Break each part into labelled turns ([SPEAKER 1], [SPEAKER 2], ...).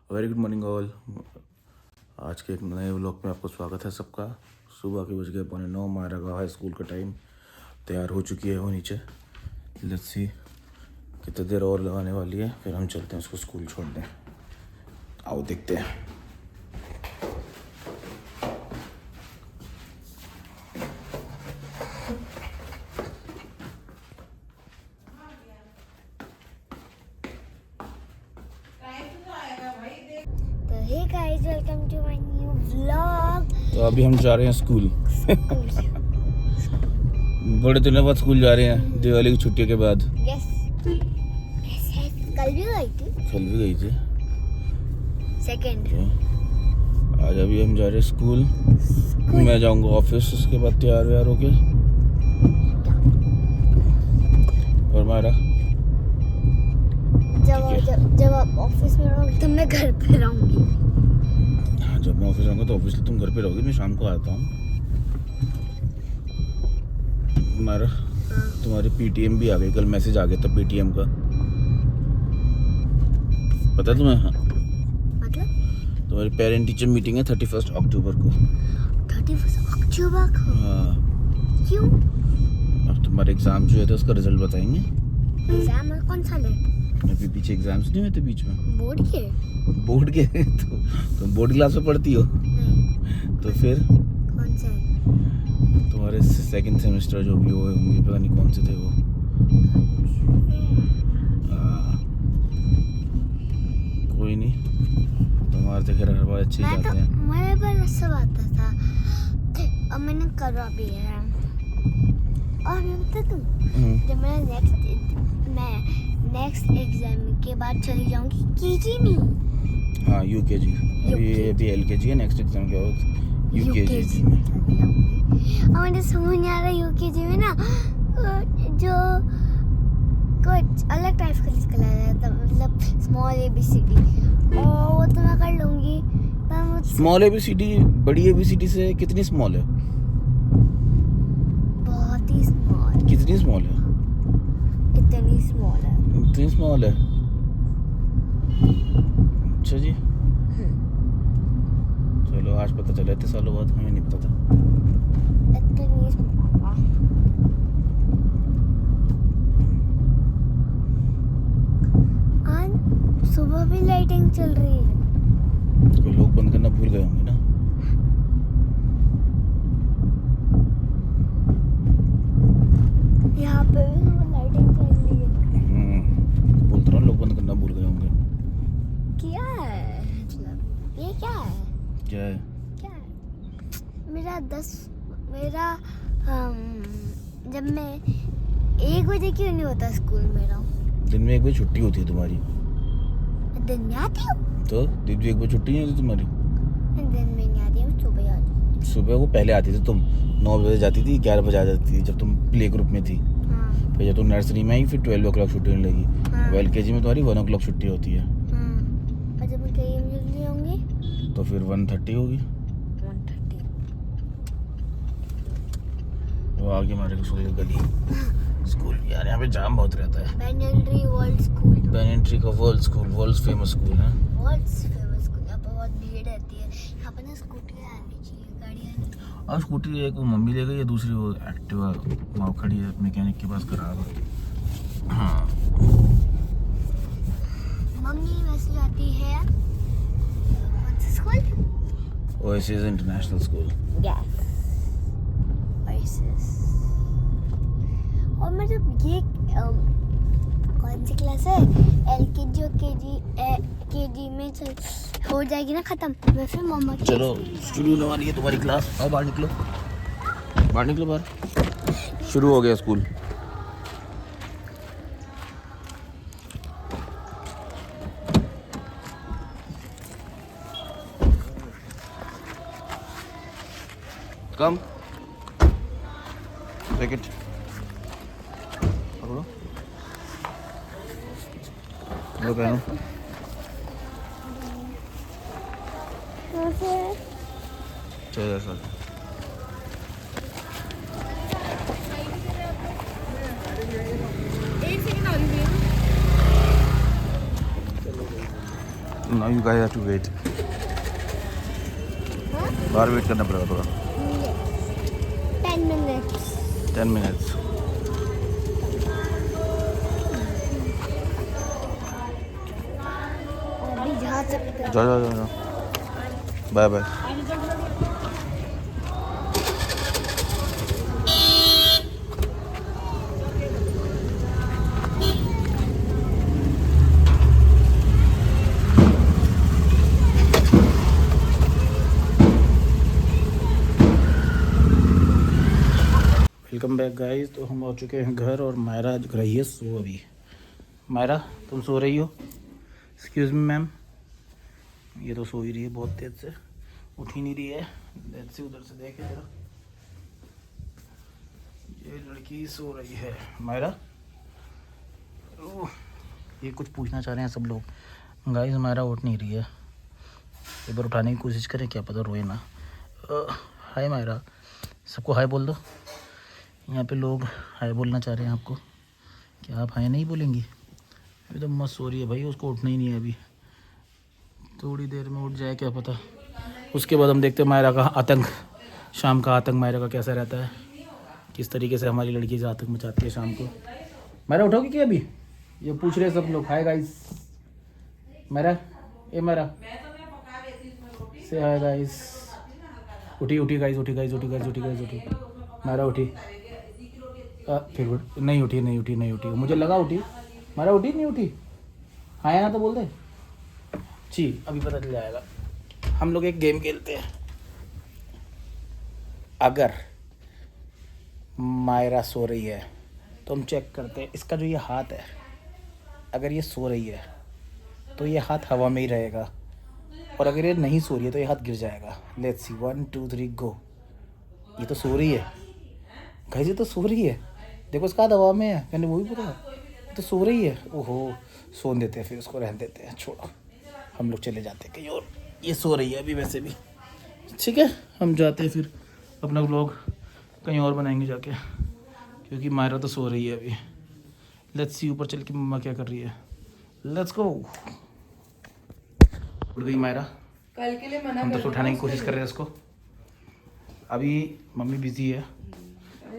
[SPEAKER 1] Very good morning all. आज के एक नए व्लॉग में आपको स्वागत है सबका। सुबह के बज गए 9:15, मारा रहा है स्कूल का टाइम। तैयार हो चुकी है वो नीचे। लेट्स सी कितनी देर और लगाने वाली है, फिर हम चलते हैं उसको स्कूल छोड़ने। आओ देखते हैं।
[SPEAKER 2] Hey guys, welcome to my new vlog.
[SPEAKER 1] तो अभी हम जा रहे हैं स्कूल। बड़े दिनों बाद स्कूल जा रहे हैं, दिवाली की छुट्टियों के बाद।
[SPEAKER 2] Yes. कल भी गई थी।
[SPEAKER 1] कल भी गई थी।
[SPEAKER 2] सेकेंड।
[SPEAKER 1] आज अभी हम जा रहे हैं स्कूल। मैं जाऊंगा ऑफिस, उसके बाद तैयार व्यार होके। और मारा
[SPEAKER 2] जब आप ऑफिस में रहोगे तब मैं घर पे रहूंगी।
[SPEAKER 1] हाँ, जब मैं ऑफिस आऊँगा तो ऑब्वियसली तुम घर पे रहोगी, मैं शाम को आता हूँ। मारा तुम्हारी पीटीएम भी आ गई, कल मैसेज आ गया था पीटीएम का, पता है तुम्हें? हाँ,
[SPEAKER 2] मतलब
[SPEAKER 1] तुम्हारी पेरेंट टीचर मीटिंग है 31 अक्टूबर को।
[SPEAKER 2] 31 अक्टूबर को?
[SPEAKER 1] हाँ।
[SPEAKER 2] क्यों?
[SPEAKER 1] अब तुम्हारे एग्जाम जो है तो उसका रिजल्ट बताएंगे।
[SPEAKER 2] एग्जाम कौन सा ले?
[SPEAKER 1] अभी पीछे एग्जाम्स नहीं हुए थे बीच में?
[SPEAKER 2] बोर्ड के
[SPEAKER 1] तो तुम बोर्ड क्लास में पढ़ती हो?
[SPEAKER 2] नहीं।
[SPEAKER 1] तो फिर
[SPEAKER 2] कौन से?
[SPEAKER 1] तुम्हारे सेकंड सेमेस्टर जो भी हुए होंगे, पता नहीं कौन से थे वो। कोई नहीं, तुम्हारे तो खैर हर बार अच्छे ही जाते हैं।
[SPEAKER 2] मेरे पर सब आता था और मैंने करवा भी है। और तुम जब मैं नेक्स्ट एग्जाम के बाद चली जाऊंगी केजी में।
[SPEAKER 1] हाँ, यूकेजी। अभी एलकेजी है, नेक्स्ट एग्जाम क्या हो यूकेजी में।
[SPEAKER 2] और मुझे समझ नहीं आ रहा यूकेजी में ना जो कुछ अलग टाइप का लिखा जाता, मतलब स्मॉल एबीसीडी, और वो तो मैं कर लूंगी। पर
[SPEAKER 1] स्मॉल एबीसीडी बड़ी एबीसीडी से कितनी स्मॉल है?
[SPEAKER 2] बहुत ही स्मॉल।
[SPEAKER 1] कितनी स्मॉल है?
[SPEAKER 2] इतनी स्मॉल है।
[SPEAKER 1] इतनी स्मॉल है? अच्छा जी, चलो आज पता चला, इतने सालों बाद, हमें नहीं पता था।
[SPEAKER 2] इतनी स्मॉल। आज सुबह भी लाइटिंग चल रही है।
[SPEAKER 1] कोई लोग बंद करना भूल गए होंगे ना।
[SPEAKER 2] यहाँ पे भी लाइटिंग चल रही है।
[SPEAKER 1] बोलते रहो, लोग बंद करना भूल गए होंगे।
[SPEAKER 2] क्या है मतलब ये क्या है?
[SPEAKER 1] क्या है?
[SPEAKER 2] क्या है? मेरा जब मैं 1 बजे क्यों नहीं होता स्कूल मेरा?
[SPEAKER 1] दिन में 1 बजे छुट्टी होती है तुम्हारी।
[SPEAKER 2] दिन में आती हूँ।
[SPEAKER 1] तो दिन में 1 बजे छुट्टी नहीं होती तुम्हारी?
[SPEAKER 2] दिन में नहीं आती हूँ, सुबह आती हूँ।
[SPEAKER 1] सुबह को पहले आती थी तुम, 9 बजे जाती थी, 11 बजे आ जाती थी जब तुम प्ले ग्रुप में थी।
[SPEAKER 2] हाँ।
[SPEAKER 1] फिर जब तुम नर्सरी में आई फिर 12 o'clock छुट्टी होने लगी।
[SPEAKER 2] हाँ।
[SPEAKER 1] एलकेजी में तुम्हारी 1 o'clock छुट्टी होती है।
[SPEAKER 2] हाँ। और जब मैं कहीं जल्दी होंगी
[SPEAKER 1] तो फिर 1:30 होगी।
[SPEAKER 2] 1:30।
[SPEAKER 1] वो आगे हमारे स्कूल की गली स्कूल यार, यहाँ पे जाम बहुत रहता है।
[SPEAKER 2] बेनेंट्री वर्ल्ड स्कूल।
[SPEAKER 1] बेनेंट्री का world school, world famous school है।
[SPEAKER 2] World's famous school. यहाँ पर बहुत भीड़ रहती है। यहाँ पर ना स्कूटी आनी चाहिए, गाड़ियाँ नहीं।
[SPEAKER 1] और स्कूटी एक वो मम्मी ले गई है, दूसरी वो एक्टिवा वहाँ खड़ी है मैकेनिक के पास खराब है। हाँ,
[SPEAKER 2] मम्मी वैसे जाती है कौन सा school?
[SPEAKER 1] Oasis international school.
[SPEAKER 2] Yes, oasis. और मतलब ये कौन सी क्लास है? एलकेजी और केजी में हो जाएगी ना खत्म, मैं फिर मम्मा की।
[SPEAKER 1] चलो शुरू होने वाली है तुम्हारी क्लास। आओ बाहर निकलो, बाहर निकलो बाहर। शुरू हो गया स्कूल। कम पैकेट पकड़ो, लो पहनो। चलो sir, now you guys have to wait, बाहर वेट करना पड़ेगा थोड़ा।
[SPEAKER 2] 10 minutes.
[SPEAKER 1] 10 minutes।
[SPEAKER 2] अभी जा सकते हैं।
[SPEAKER 1] जाओ bye bye. Welcome back guys. तो हम आ चुके हैं घर और मायरा जग रही है सो अभी। मायरा तुम सो रही हो? Excuse me ma'am. ये तो सो ही रही है बहुत तेज से, उठ ही नहीं रही है। देर से उधर से देखे जरा, ये लड़की सो रही है। मायरा ओह, ये कुछ पूछना चाह रहे हैं सब लोग। गाइस मायरा उठ नहीं रही है, एक बार उठाने की कोशिश करें, क्या पता रोए ना। हाय मायरा, सबको हाय बोल दो। यहाँ पे लोग हाय बोलना चाह रहे हैं आपको, क्या आप हाय नहीं बोलेंगी? अभी तो मस्त सो रही है भाई, उसको उठना ही नहीं है अभी, थोड़ी देर में उठ जाए क्या पता। उसके बाद हम देखते हैं मायरा का आतंक, शाम का आतंक मायरा का कैसा रहता है, किस तरीके से हमारी लड़की से आतंक मचाती है शाम को। मायरा उठोगी क्या अभी? ये पूछ रहे सब लोग। हाय गाइस, मायरा ए मायरा से हाय गाइस। उठी गाइस, उठी मायरा उठी। फिर नहीं उठी, मुझे लगा उठी। मायरा उठी नहीं उठी? हाँ या ना तो बोल दे। जी अभी पता चल जाएगा। हम लोग एक गेम खेलते हैं। अगर मायरा सो रही है तो हम चेक करते हैं इसका जो ये हाथ है, अगर ये सो रही है तो ये हाथ हवा में ही रहेगा, और अगर ये नहीं सो रही है तो ये हाथ गिर जाएगा। लेट्स सी, 1 2 3 गो। ये तो सो रही है गाइस, ये तो सो रही है। देखो इसका हाथ हवा में है, मैंने वो भी बोला, ये तो सो रही है। ओहो, सोन देते हैं फिर उसको, रहने देते हैं, छोड़ो हम लोग चले जाते हैं कहीं और। ये सो रही है अभी वैसे भी, ठीक है हम जाते हैं फिर, अपना व्लॉग कहीं और बनाएंगे जाके, क्योंकि मायरा तो सो रही है अभी। लेट्स सी ऊपर चल के मम्मा क्या कर रही है। Let's go. उठ गई मायरा,
[SPEAKER 3] कल के लिए मना
[SPEAKER 1] हम तो उठाने की कोशिश कर रहे हैं इसको। अभी मम्मी बिजी है।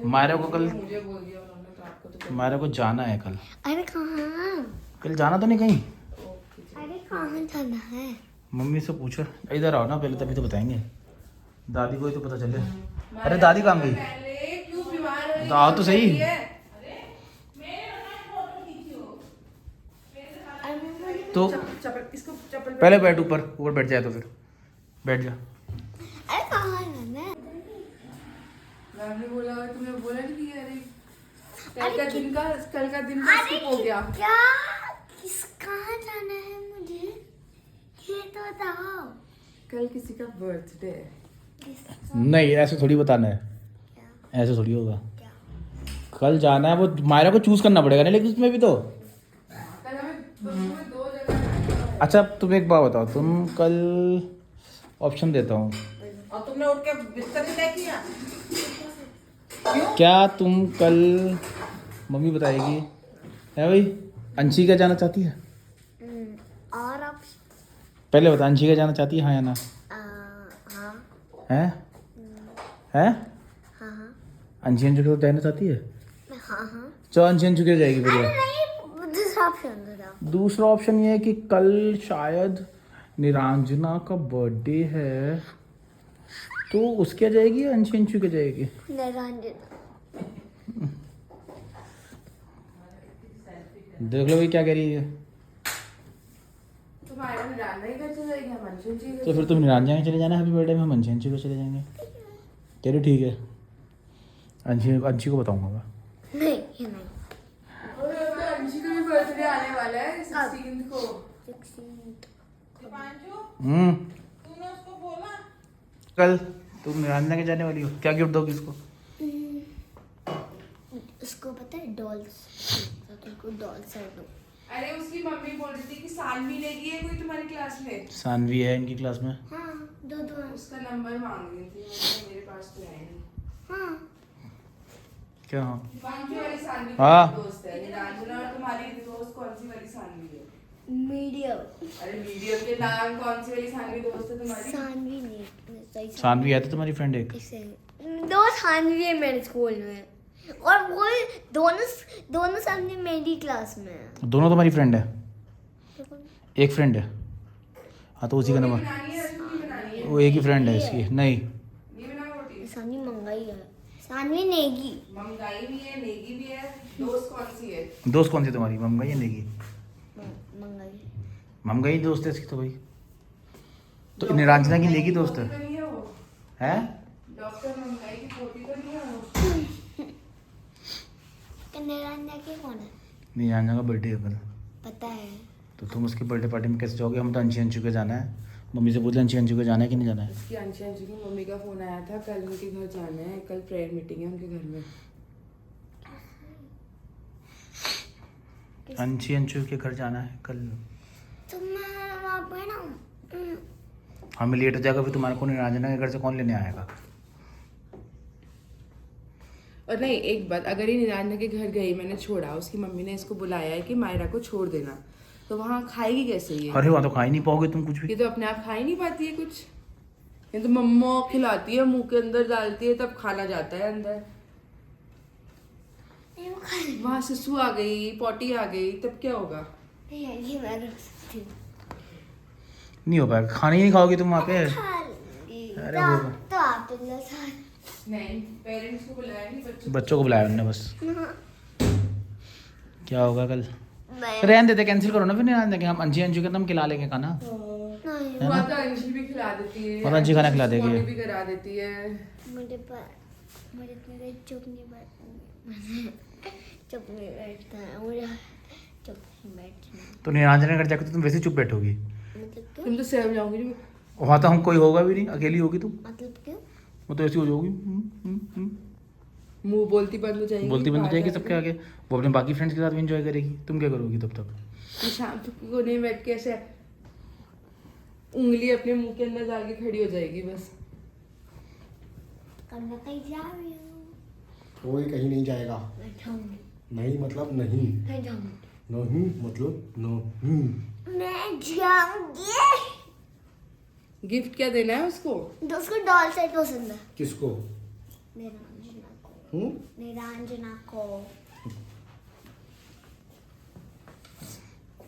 [SPEAKER 1] मायरा को कल,
[SPEAKER 3] मुझे बोल दिया उन्होंने तो आपको तो।
[SPEAKER 1] मायरा को जाना है कल।
[SPEAKER 2] अरे कहाँ?
[SPEAKER 1] कल जाना तो नहीं कहीं?
[SPEAKER 2] अरे कहाँ जाना है?
[SPEAKER 1] मम्मी से पूछो, इधर आओ ना पहले, तभी तो बताएंगे। दादी को ही तो पता चले। अरे दादी कहाँ गई?
[SPEAKER 3] पहले क्यों बीमार हो?
[SPEAKER 1] तो आओ तो सही। तो
[SPEAKER 3] इसको चप्पल
[SPEAKER 1] पहले बैठ, ऊपर बैठ जाए तो फिर बैठ जा।
[SPEAKER 2] अरे कहाँ जाना है?
[SPEAKER 3] मैम ने बोला, तुम्हें बोला नहीं कि अरे कल का दिन का skip हो गया।
[SPEAKER 2] क्या कहाँ जाना है मुझे, ये तो बताओ।
[SPEAKER 3] कल किसी का बर्थडे है।
[SPEAKER 1] नहीं ऐसे थोड़ी बताना है, ऐसे थोड़ी होगा। कल जाना है, वो मायरा को चूज करना पड़ेगा ना, लेकिन उसमें भी तो।
[SPEAKER 3] कल हमें 2 जगह।
[SPEAKER 1] अच्छा तुम एक बात बताओ, तुम कल ऑप्शन देता हूँ,
[SPEAKER 3] और तुमने उठ के बिस्तर ही तय किया?
[SPEAKER 1] क्या तुम कल, मम्मी बताएगी, है भाई, अंशिका जाना चाहती है?
[SPEAKER 2] और अब
[SPEAKER 1] पहले बता, अंशिका जाना चाहती है हाँ या ना?
[SPEAKER 2] हाँ
[SPEAKER 1] है हैं?
[SPEAKER 2] हाँ हाँ
[SPEAKER 1] अंशिका चुके जाना चाहती है?
[SPEAKER 2] हाँ।
[SPEAKER 1] चलो अंशिका चुके जाएगी फिर।
[SPEAKER 2] नहीं, दूसरा ऑप्शन दो।
[SPEAKER 1] दूसरा ऑप्शन ये है कि कल शायद निरंजना का बर्थडे है, तो उसके आ जाएगी या अंशु के जाएगी?
[SPEAKER 2] निरंजना।
[SPEAKER 1] देख लो भाई क्या कह रही है।
[SPEAKER 3] तुम्हारा निरांजना ही घर चले जाएगी, हम अंशुल जी
[SPEAKER 1] तो फिर तुम निरंजना के चले जाना हैप्पी बर्थडे में, हम अंशु के चले जाएंगे। कह रही ठीक है, अंशु को बताऊंगा।
[SPEAKER 2] नहीं ये नहीं।
[SPEAKER 3] और अंशु का भी बर्थडे आने वाला है 16 को।
[SPEAKER 1] 16
[SPEAKER 3] तूने उसको बोला?
[SPEAKER 1] कल तुम निरंजना के जाने वाली हो, क्या गिफ्ट दोगी इसको?
[SPEAKER 2] उसको पता है डॉल्स, तो तुमको डॉल्स है दो।
[SPEAKER 3] अरे उसकी मम्मी बोल रही थी कि सानवी लेगी है कोई तुम्हारी क्लास में।
[SPEAKER 1] सानवी है इनकी क्लास में।
[SPEAKER 2] हाँ दो है।
[SPEAKER 3] उसका नंबर मांग रही थी, मैंने मेरे पास तो है नहीं।
[SPEAKER 2] हाँ
[SPEAKER 1] क्या?
[SPEAKER 3] कौन सी वाली सानवी
[SPEAKER 1] हाँ।
[SPEAKER 3] दोस्त है? निरंजना और तुम्हारी दोस्त कौन सी वाली सानवी है?
[SPEAKER 2] मीडियम।
[SPEAKER 3] अरे मीडियम के नाम कौन सी वाली सानवी दोस्त है तुम्हारी?
[SPEAKER 2] सानवी नहीं, सही
[SPEAKER 1] सानवी है तो तुम्हारी फ्रेंड एक।
[SPEAKER 2] दो सानवी है मेरे स्कूल में, और वो दोनों सानवी मेरी क्लास में है।
[SPEAKER 1] दोनों तुम्हारी फ्रेंड है? एक फ्रेंड है? हाँ तो उसी का नंबर,
[SPEAKER 3] बनानी है रश्मि की बनानी है।
[SPEAKER 1] वो एक ही फ्रेंड है इसकी। नहीं
[SPEAKER 3] ये बना रोटी।
[SPEAKER 2] सानवी मंगाई है, सानवी नेगी।
[SPEAKER 3] मंगाई भी है, नेगी भी है। दोस्त कौन सी है?
[SPEAKER 1] दोस्त कौन सी तुम्हारी, ममगई या नेगी?
[SPEAKER 2] मंगाई।
[SPEAKER 1] ममगई दोस्त है इसकी तो भाई। तो निरंजना की नेगी दोस्त है?
[SPEAKER 3] तो नहीं है वो।
[SPEAKER 1] हैं?
[SPEAKER 3] डॉक्टर मंगाई की पोती तो नहीं है वो।
[SPEAKER 2] निरंजना के कौन है?
[SPEAKER 1] निरंजना का बर्थडे है कल।
[SPEAKER 2] पता है।
[SPEAKER 1] तो तुम उसकी बर्थडे पार्टी में कैसे जाओगे? हम तो अंशी अंशु के जाना है। मम्मी से पूछ ले अंशी अंशु के जाना है कि नहीं जाना है।
[SPEAKER 3] उसकी अंशी की मम्मी का फोन आया था, कल उनके घर जाना है, कल प्रेयर मीटिंग है उनके घर में।
[SPEAKER 1] अंशी अंशु के घर जाना है कल।
[SPEAKER 2] तो मैं वहाँ पे ना
[SPEAKER 1] हमें लेट हो जाएगा, फिर तुम्हारे को निरंजना के घर से कौन लेने आएगा?
[SPEAKER 3] और नहीं, एक बात, अगर ये निरंजना के घर गई, मैंने छोड़ा, उसकी मम्मी ने इसको बुलाया है कि मायरा को छोड़ देना, तो वहाँ खाएगी कैसे ये?
[SPEAKER 1] अरे वहाँ तो खा ही नहीं पाओगे तुम कुछ भी।
[SPEAKER 3] ये तो अपने आप खा ही नहीं पाती है कुछ। ये तो मम्मा खिलाती है, मुंह के अंदर डालती है, तब खाना जाता है अंदर। वहाँ सुसु आ गई, पॉटी आ गई, तब क्या होगा?
[SPEAKER 2] ये मैं रख सकती हूँ।
[SPEAKER 1] नहीं हो पाएगा, खाना ही नहीं खाओगी तुम वहाँ पे।
[SPEAKER 2] खा लूंगी।
[SPEAKER 1] अरे वो
[SPEAKER 2] तो आप तो ले साथ।
[SPEAKER 3] नहीं, पेरेंट्स को बुलाया नहीं,
[SPEAKER 1] बच्चों को बुलाया उन्होंने बस। क्या होगा कल?
[SPEAKER 2] मैं
[SPEAKER 1] रहने देते, कैंसिल करो ना फिर निरंजना के। हम अंशी अंशु के तुम खिला लेंगे खाना।
[SPEAKER 2] नहीं,
[SPEAKER 1] है ना?
[SPEAKER 3] वहाँ तो अंशी भी खिला देती है,
[SPEAKER 1] और अंशी खाना खिला देगी।
[SPEAKER 3] मम्मी भी करा देती है।
[SPEAKER 2] मुझे इतनी देर चुप नहीं बैठता है, मुझे चुप नहीं बैठना।
[SPEAKER 1] तो निरंजना के घर जाकर तो तुम वैसे ही चुप बैठोगी।
[SPEAKER 2] मतलब क्यों?
[SPEAKER 3] तुम तो सहम जाओगी।
[SPEAKER 1] वहाँ तो हम कोई होगा भी नहीं, अकेली होगी तुम।
[SPEAKER 2] मतलब क्यों?
[SPEAKER 1] वो तो ऐसी हो जाओगी।
[SPEAKER 3] मुंह बोलती बंद हो जाएगी,
[SPEAKER 1] बोलती बंद हो जाएगी
[SPEAKER 3] बाहर
[SPEAKER 1] सबके आगे। वो अपने बाकी फ्रेंड्स के साथ भी इंजॉय करेगी, तुम क्या करोगी तब तक?
[SPEAKER 3] जाके शाम को कोने में बैठ के ऐसे उंगली अपने मुंह के अंदर डाल के खड़ी हो जाएगी बस।
[SPEAKER 2] कल मैं कहीं जा रही हूँ।
[SPEAKER 4] कोई कहीं नहीं जाएगा।
[SPEAKER 2] मैं जाऊंगी।
[SPEAKER 4] नहीं मतलब नहीं।
[SPEAKER 2] मैं जाऊंगी।
[SPEAKER 4] नहीं मतलब नहीं।
[SPEAKER 2] मैं जाऊंगी।
[SPEAKER 3] गिफ्ट क्या देना है उसको?
[SPEAKER 2] उसको डॉल सेट पसंद है।
[SPEAKER 4] किसको?
[SPEAKER 2] निरंजना को। निरंजना को।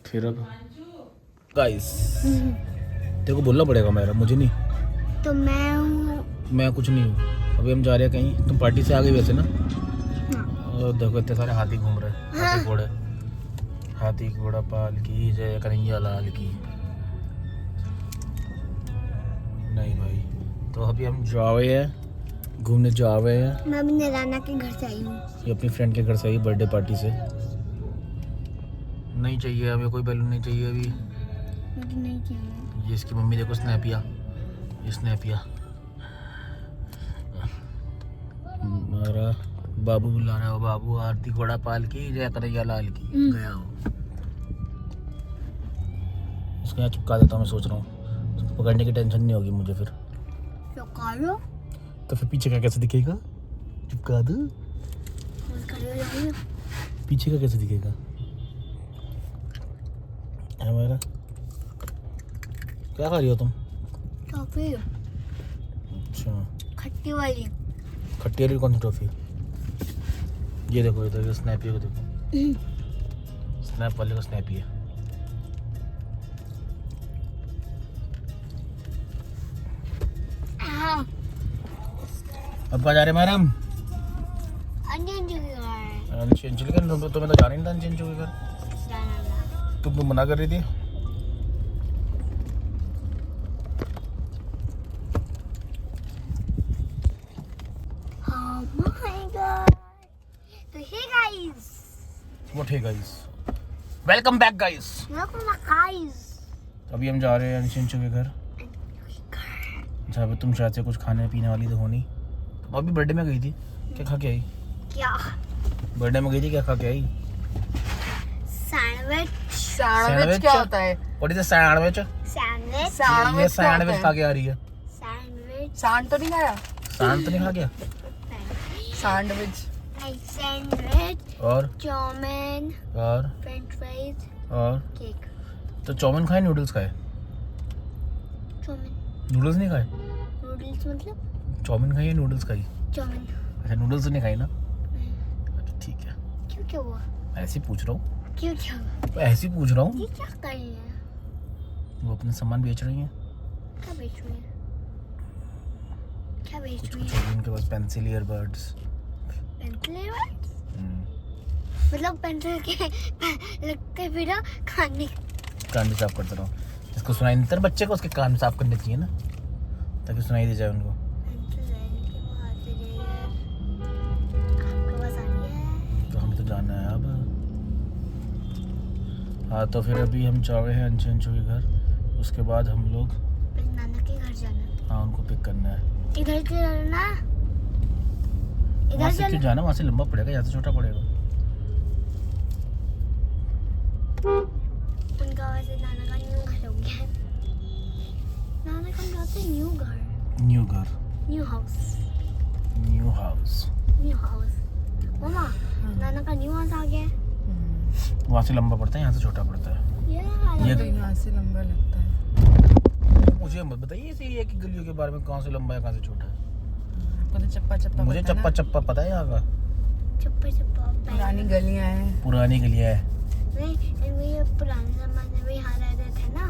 [SPEAKER 1] फिर अब गाइस तेरे को बोलना पड़ेगा मेरा, मुझे नहीं।
[SPEAKER 2] तो मैं हूँ।
[SPEAKER 1] मैं कुछ नहीं हूँ। अभी हम जा रहे हैं कहीं। तुम पार्टी से आ गई वैसे ना?
[SPEAKER 2] हाँ।
[SPEAKER 1] और देखो इतने सारे हाथी घूम रहे हैं। हाथी घोड़े, हाथी घोड़ा पाल की जय कन्हैया लाल की। नहीं भाई, तो अभी हम जा रहे हैं, घूमने जा रहे हैं।
[SPEAKER 2] मैं अभी निराना के घर से आई हूँ।
[SPEAKER 1] ये अपनी फ्रेंड के घर से आई, बर्थडे पार्टी से। नहीं चाहिए हमें कोई बैलून, नहीं चाहिए अभी।
[SPEAKER 2] मुझे नहीं चाहिए।
[SPEAKER 1] ये इसकी मम्मी देखो स्नैपिया, ये स्नैपिया। हमारा बाबू बुला रहा है, बाबू आरती घोड़ा पाल की जय कन्हैया लाल की। गया हो इसको यहाँ चिपका देता हूँ। मैं सोच रहा हूँ पकड़ने की टेंशन नहीं होगी मुझे फिर।
[SPEAKER 2] तो करो।
[SPEAKER 1] तो फिर पीछे का कैसे दिखेगा? चिपका दो। पीछे का कैसे दिखेगा हमारा? क्या खा रही हो तुम?
[SPEAKER 2] टॉफी।
[SPEAKER 1] अच्छा,
[SPEAKER 2] खट्टी वाली।
[SPEAKER 1] खट्टी वाली कौन सी टॉफी? ये देखो इधर स्नैपी को देखो, स्नैप वाले का स्नैपी है।
[SPEAKER 2] हाँ।
[SPEAKER 1] अब कहाँ जा रहे हैं मैडम? अंशु के घर। तुम्हें तो जाना नहीं था अंशु के घर, तुम तो मना कर रही थी।
[SPEAKER 2] Oh my god. तो हे गाइस।
[SPEAKER 1] What है guys? Welcome back guys.
[SPEAKER 2] Welcome guys.
[SPEAKER 1] अभी हम जा रहे हैं अंशु के घर, जहाँ पे तुम शायद से कुछ खाने पीने वाली तो हो नहीं। तुम अभी बर्थडे में गई थी, क्या खा के आई?
[SPEAKER 2] क्या?
[SPEAKER 1] बर्थडे में गई थी, क्या खा के आई?
[SPEAKER 2] सैंडविच।
[SPEAKER 3] सैंडविच क्या होता है?
[SPEAKER 1] What is a sandwich?
[SPEAKER 2] Sandwich.
[SPEAKER 1] ये सैंडविच खा के आ रही है।
[SPEAKER 2] सैंडविच।
[SPEAKER 3] सांड तो नहीं खाया?
[SPEAKER 1] सांड तो नहीं खा गया?
[SPEAKER 3] सैंडविच।
[SPEAKER 2] सैंडविच।
[SPEAKER 1] और
[SPEAKER 2] चाउमीन।
[SPEAKER 1] और
[SPEAKER 2] फ्रेंच फ्राइज।
[SPEAKER 1] और
[SPEAKER 2] केक।
[SPEAKER 1] तो चाउमीन खाए नूडल्स खाए?
[SPEAKER 2] चाउमीन।
[SPEAKER 1] नूडल्स नहीं खाए?
[SPEAKER 2] नूडल्स मतलब?
[SPEAKER 1] चाउमीन खाई या नूडल्स खाई?
[SPEAKER 2] चाउमीन।
[SPEAKER 1] अच्छा नूडल्स तो नहीं खाई ना?
[SPEAKER 2] नहीं।
[SPEAKER 1] अच्छा ठीक है,
[SPEAKER 2] क्यों क्या हुआ?
[SPEAKER 1] ऐसे ही पूछ रहा हूँ,
[SPEAKER 2] क्यों क्या हुआ?
[SPEAKER 1] ऐसे ही पूछ रहा हूँ।
[SPEAKER 2] ये क्या कर रही है?
[SPEAKER 1] वो अपने सामान बेच रही हैं,
[SPEAKER 2] क्या बेच रही है? क्या बेच
[SPEAKER 1] कुछ
[SPEAKER 2] रही
[SPEAKER 1] कुछ
[SPEAKER 2] है?
[SPEAKER 1] होगी उनके पास, पेंसिल, ईयरबड्स।
[SPEAKER 2] पेंसिल है? मतलब पेंसिल के लगते फिर खाने।
[SPEAKER 1] कान भी साफ करता रहो, जिसको सुनाई नहीं देता ना बच्चे को, उसके कान भी साफ करने चाहिए ना, ताकि सुनाई दे जाए उनको।
[SPEAKER 2] पेंसिल है इनके पास है यार। आपके पास आ रही है?
[SPEAKER 1] तो हमें तो जाना है अब। हाँ तो फिर अभी हम जा रहे हैं अंशु अंशु के घर, उसके बाद हम लोग
[SPEAKER 2] पहले नाना के घर जाना है।
[SPEAKER 1] हाँ उनको पिक करना है।
[SPEAKER 2] इधर से जाना।
[SPEAKER 1] वहाँ
[SPEAKER 2] इधर
[SPEAKER 1] से क्यों
[SPEAKER 2] जाना।
[SPEAKER 1] जाना, वहाँ से लंबा पड़ेगा, यहाँ से छोटा पड़ेगा।
[SPEAKER 2] उनका वैसे नाना का न्यू घर हो गया है। नाना का जाते न्यू घर।
[SPEAKER 1] न्यू घर,
[SPEAKER 2] new house.
[SPEAKER 1] New house.
[SPEAKER 2] New house. मम्मा नाना का न्यू हाउस आ गया है।
[SPEAKER 1] वहाँ से लंबा पड़ता है, यहाँ से छोटा पड़ता है।
[SPEAKER 2] ये
[SPEAKER 3] तो यहाँ से लंबा लगता है।
[SPEAKER 1] मुझे मत बताइए इसी एक गलियों के बारे में, कहाँ से लंबा है कहाँ से छोटा है।
[SPEAKER 3] आपको तो चप्पा चप्पा
[SPEAKER 1] मुझे
[SPEAKER 3] पता है
[SPEAKER 1] चप्पा
[SPEAKER 3] ना?
[SPEAKER 1] चप्पा पता है यहाँ का।
[SPEAKER 2] चप्पा चप्पा
[SPEAKER 3] पुरानी गलियाँ हैं।
[SPEAKER 1] पुरानी गलियाँ है।
[SPEAKER 2] नहीं इनमें ये पुराने जमाने में यहाँ रहते थे ना।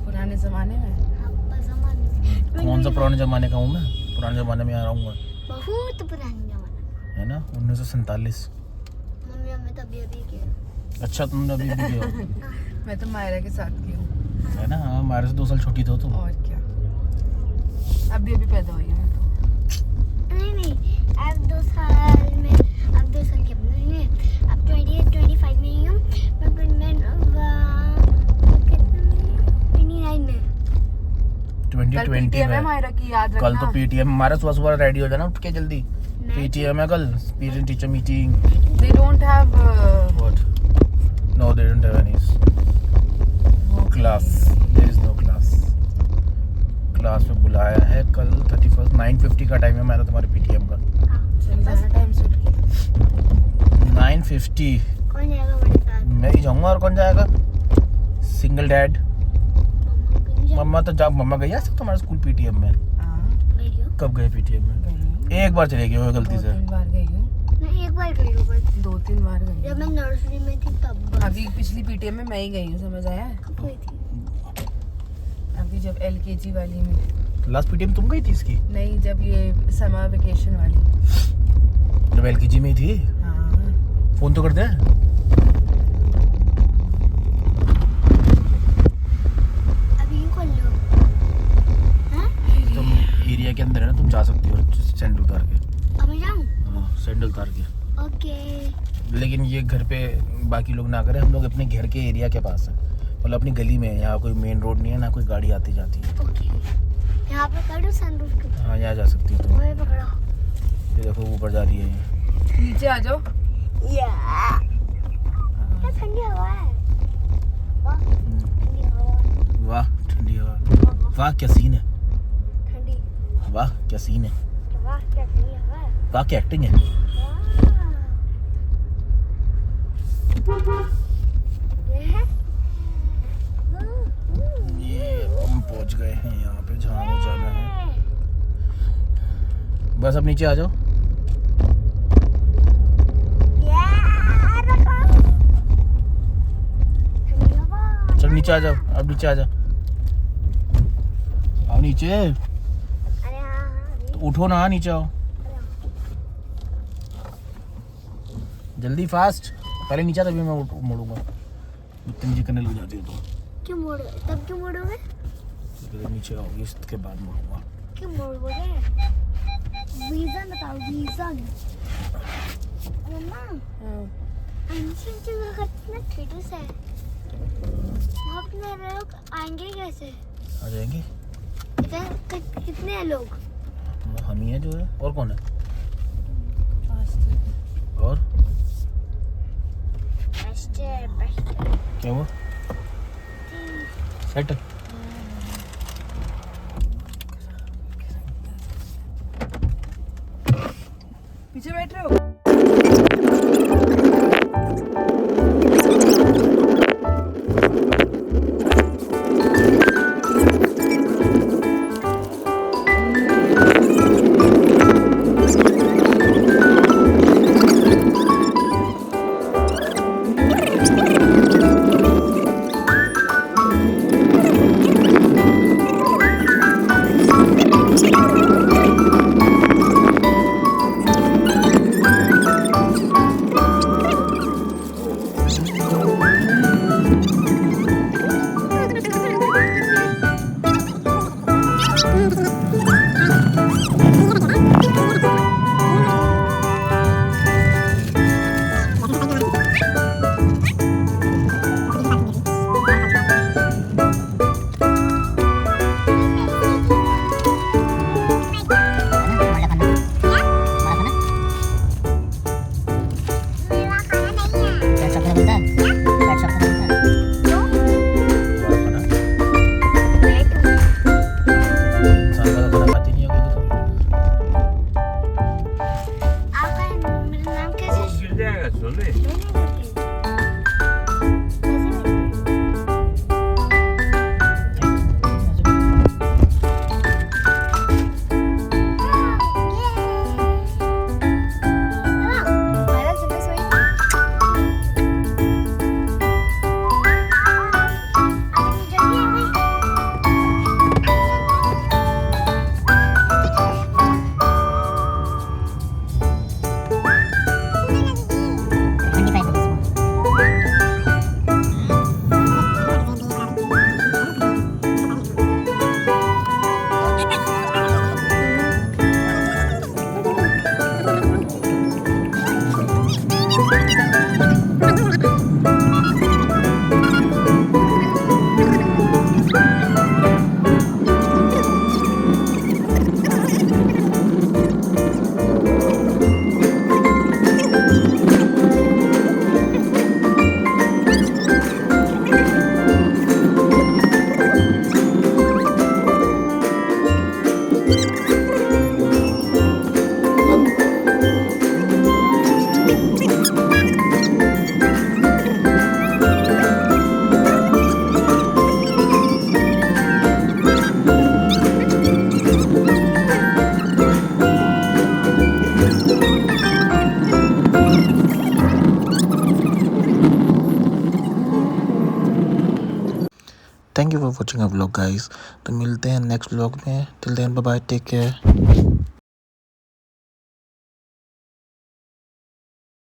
[SPEAKER 3] पुराने जमाने में
[SPEAKER 2] आपका जमाने
[SPEAKER 1] कौन सा पुराने जमाने का हूँ मैं, पुराने जमाने में आ रहा हूँ मैं,
[SPEAKER 2] बहुत पुराने जमाने।
[SPEAKER 1] है ना 1947।
[SPEAKER 2] मम्मी हमें तो अभी अभी किया।
[SPEAKER 1] अच्छा तुमने अभी भी किया हो।
[SPEAKER 3] मैं तो मायरा के साथ की हूँ।
[SPEAKER 1] है ना, हाँ हमारे से 2 साल छोटी तो तुम।
[SPEAKER 3] और क्या, अभी अभी पैदा हुई है मैं तो।
[SPEAKER 2] नहीं अब 2 साल में, अब 2 साल की नहीं है, अब 25 में ही हूँ मैं 29 में।
[SPEAKER 1] 2020
[SPEAKER 3] PTM है
[SPEAKER 1] में।
[SPEAKER 3] मायरा की, याद रखना।
[SPEAKER 1] कल तो पीटीएम हमारा, सुबह सुबह रेडी हो जाना उठ के जल्दी। पीटीएम है कल, parent teacher meeting.
[SPEAKER 3] They don't have
[SPEAKER 1] What? No, they don't have any class. There is no class. Class में बुलाया है कल 31 9:50 का टाइम है मेरा, तुम्हारे पीटीएम का।
[SPEAKER 3] चल जाना टाइम से उठ के।
[SPEAKER 2] कौन
[SPEAKER 1] 9:50।
[SPEAKER 2] जाएगा हमारे साथ?
[SPEAKER 1] मैं ही जाऊंगा, और कौन जाएगा? Single dad. मम्मा तो जा, मम्मा गई आज तक तुम्हारे स्कूल पीटीएम में? कब गए पीटीएम में? एक बार चले गए हो गलती से।
[SPEAKER 3] 2-3 बार गई हूँ।
[SPEAKER 2] मैं एक बार गई हूँ बस,
[SPEAKER 3] 2-3 बार गई
[SPEAKER 2] जब
[SPEAKER 3] हूँ।
[SPEAKER 2] मैं नर्सरी में थी तब बस।
[SPEAKER 3] अभी पिछली पीटीएम में मैं ही गई हूँ, समझ आया?
[SPEAKER 2] कब गई थी?
[SPEAKER 3] अभी जब LKG वाली में।
[SPEAKER 1] लास्ट पीटीएम तुम गई थी इसकी?
[SPEAKER 3] नहीं, जब ये समर वेकेशन वाली।
[SPEAKER 1] जब एलकेजी में ही थी।
[SPEAKER 3] हाँ।
[SPEAKER 1] फोन तो करते हैं।
[SPEAKER 2] अभी क्यों खोल लो? हाँ?
[SPEAKER 1] तुम एरिया के अंदर है ना, तुम जा सकती हो सैंडल उतार के।
[SPEAKER 2] अब मैं जाऊँ?
[SPEAKER 1] हाँ सैंडल उतार के।
[SPEAKER 2] ओके।
[SPEAKER 1] लेकिन ये घर पे बाकी लोग ना करें, हम लोग अपने घर के एरिया के पास है, मतलब अपनी गली में है, यहाँ कोई मेन रोड नहीं है, ना कोई गाड़ी आती जाती है।
[SPEAKER 2] ओके। यहाँ पे कर दो सनरूफ के।
[SPEAKER 1] हाँ यहाँ जा सकती हो तुम।
[SPEAKER 2] ओए पकड़ो।
[SPEAKER 1] ये देखो ऊपर जा रही है ये।
[SPEAKER 3] नीचे आ जाओ।
[SPEAKER 2] या क्या ठंडी हवा है। वाह ठंडी हवा।
[SPEAKER 1] वाह ठंडी हवा, वाह क्या सीन है,
[SPEAKER 2] ठंडी।
[SPEAKER 1] वाह क्या सीन है,
[SPEAKER 2] वाह क्या ठंडी हवा है।
[SPEAKER 1] वाह क्या एक्टिंग है।
[SPEAKER 2] ये है।
[SPEAKER 1] ये हम पहुंच गए हैं यहाँ पे जहाँ हमें जाना है। बस अब नीचे आ जाओ। चल नीचे आ जाओ, अब नीचे आ जाओ। आओ नीचे,
[SPEAKER 2] अरे हाँ
[SPEAKER 1] तो उठो ना, नीचे आओ जल्दी फास्ट। पहले नीचे तभी मैं मोड़ूंगा, नीचे करने लग जाती है तो।
[SPEAKER 2] क्यों मोड़ो? तब क्यों मोड़ोगे?
[SPEAKER 1] तो नीचे आओगी इसके बाद मोड़ूंगा।
[SPEAKER 2] क्यों मोड़ोगे? रीजन बताओ, रीजन। मम्मा अंशु का कितना क्यूट है। वहाँ पे लोग आएंगे कैसे?
[SPEAKER 1] आ जाएंगे,
[SPEAKER 2] कितने हैं लोग?
[SPEAKER 1] वो हम ही है जो है, और कौन है? और क्या हुआ? सेट
[SPEAKER 3] पीछे बैठ रहे हो।
[SPEAKER 1] Thank you for watching a vlog guys. तो मिलते हैं नेक्स्ट व्लॉग में। Till then bye bye, take care.